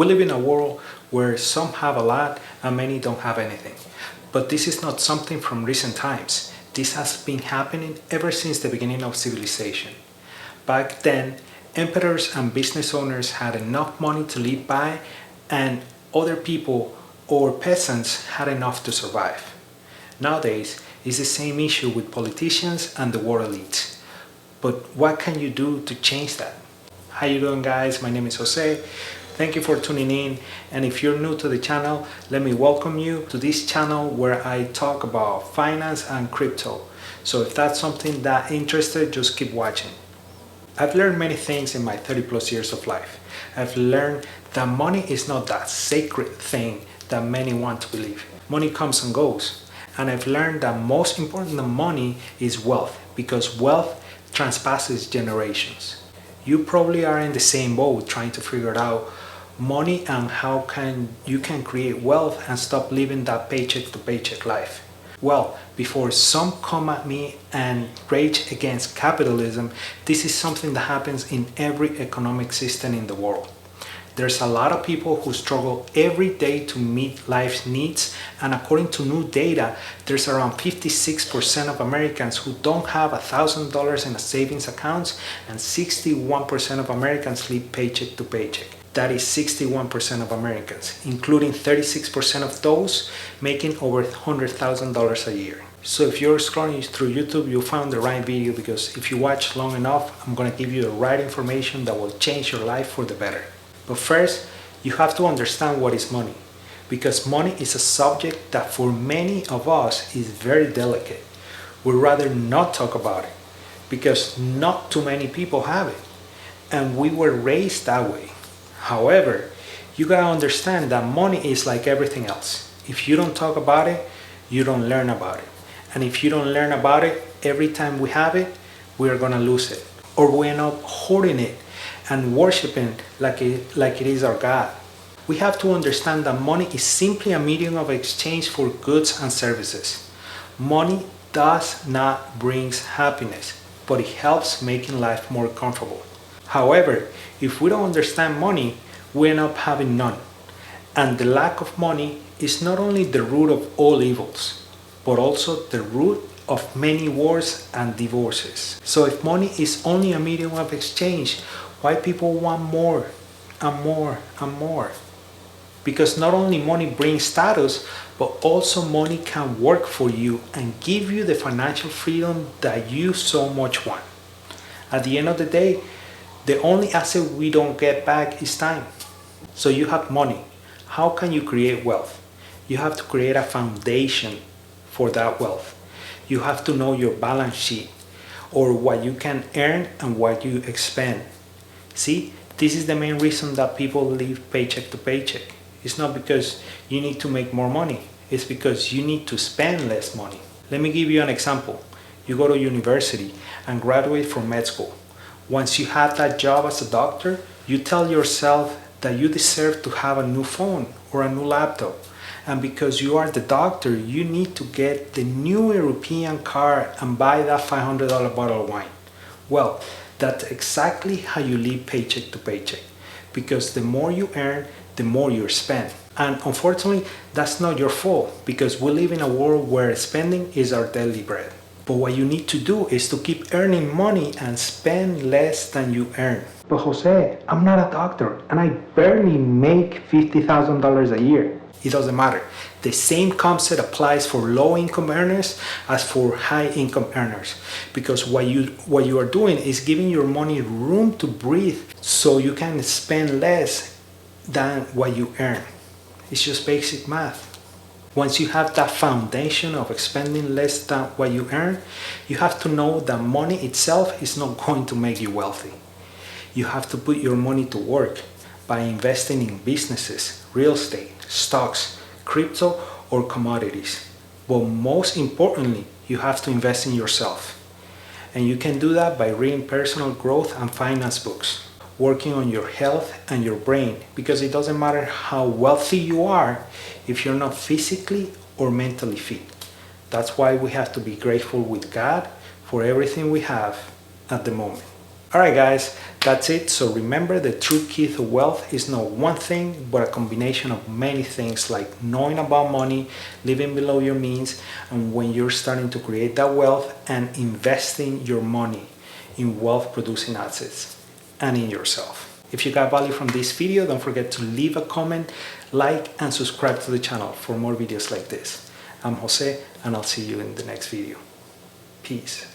We live in a world where some have a lot and many don't have anything. But this is not something from recent times. This has been happening ever since the beginning of civilization. Back then, emperors and business owners had enough money to live by, and other people or peasants had enough to survive. Nowadays, it's the same issue with politicians and the world elites. But what can you do to change that? How you doing, guys? My name is Jose. Thank you for tuning in, and if you're new to the channel, let me welcome you to this channel where I talk about finance and crypto. So if that's something that interested, just keep watching. I've learned many things in my 30 plus years of life. I've learned that money is not that sacred thing that many want to believe. Money comes and goes, and I've learned that most important than money is wealth, because wealth transpasses generations. You probably are in the same boat trying to figure out money and how you can create wealth and stop living that paycheck to paycheck life. Well, before some come at me and rage against capitalism, this is something that happens in every economic system in the world. There's a lot of people who struggle every day to meet life's needs, and according to new data, there's around 56% of Americans who don't have $1,000 in a savings account, and 61% of Americans live paycheck to paycheck. That is 61% of Americans, including 36% of those making over $100,000 a year. So if you're scrolling through YouTube, you found the right video, because if you watch long enough, I'm gonna give you the right information that will change your life for the better. But first, you have to understand what is money, because money is a subject that for many of us is very delicate. We'd rather not talk about it, because not too many people have it, and we were raised that way. However, you gotta understand that money is like everything else. If you don't talk about it, you don't learn about it. And if you don't learn about it, every time we have it, we are gonna lose it. Or we end up hoarding it and worshiping like it is our God. We have to understand that money is simply a medium of exchange for goods and services. Money does not bring happiness, but it helps making life more comfortable. However, if we don't understand money, we end up having none. And the lack of money is not only the root of all evils, but also the root of many wars and divorces. So if money is only a medium of exchange, why people want more and more and more? Because not only money brings status, but also money can work for you and give you the financial freedom that you so much want. At the end of the day, the only asset we don't get back is time. So you have money. How can you create wealth? You have to create a foundation for that wealth. You have to know your balance sheet, or what you can earn and what you expend. See, this is the main reason that people live paycheck to paycheck. It's not because you need to make more money. It's because you need to spend less money. Let me give you an example. You go to university and graduate from med school. Once you have that job as a doctor, you tell yourself that you deserve to have a new phone or a new laptop. And because you are the doctor, you need to get the new European car and buy that $500 bottle of wine. Well, that's exactly how you live paycheck to paycheck. Because the more you earn, the more you spend. And unfortunately, that's not your fault, because we live in a world where spending is our daily bread. But what you need to do is to keep earning money and spend less than you earn. But Jose, I'm not a doctor and I barely make $50,000 a year. It doesn't matter. The same concept applies for low income earners as for high income earners. Because what you are doing is giving your money room to breathe, so you can spend less than what you earn. It's just basic math. Once you have that foundation of spending less than what you earn, you have to know that money itself is not going to make you wealthy. You have to put your money to work by investing in businesses, real estate, stocks, crypto, or commodities. But most importantly, you have to invest in yourself. And you can do that by reading personal growth and finance books, working on your health and your brain, because it doesn't matter how wealthy you are if you're not physically or mentally fit. That's why we have to be grateful with God for everything we have at the moment. Alright guys, that's it. So remember, the true key to wealth is not one thing, but a combination of many things, like knowing about money, living below your means, and when you're starting to create that wealth, and investing your money in wealth producing assets and in yourself. If you got value from this video, don't forget to leave a comment, like, and subscribe to the channel for more videos like this. I'm Jose, and I'll see you in the next video. Peace.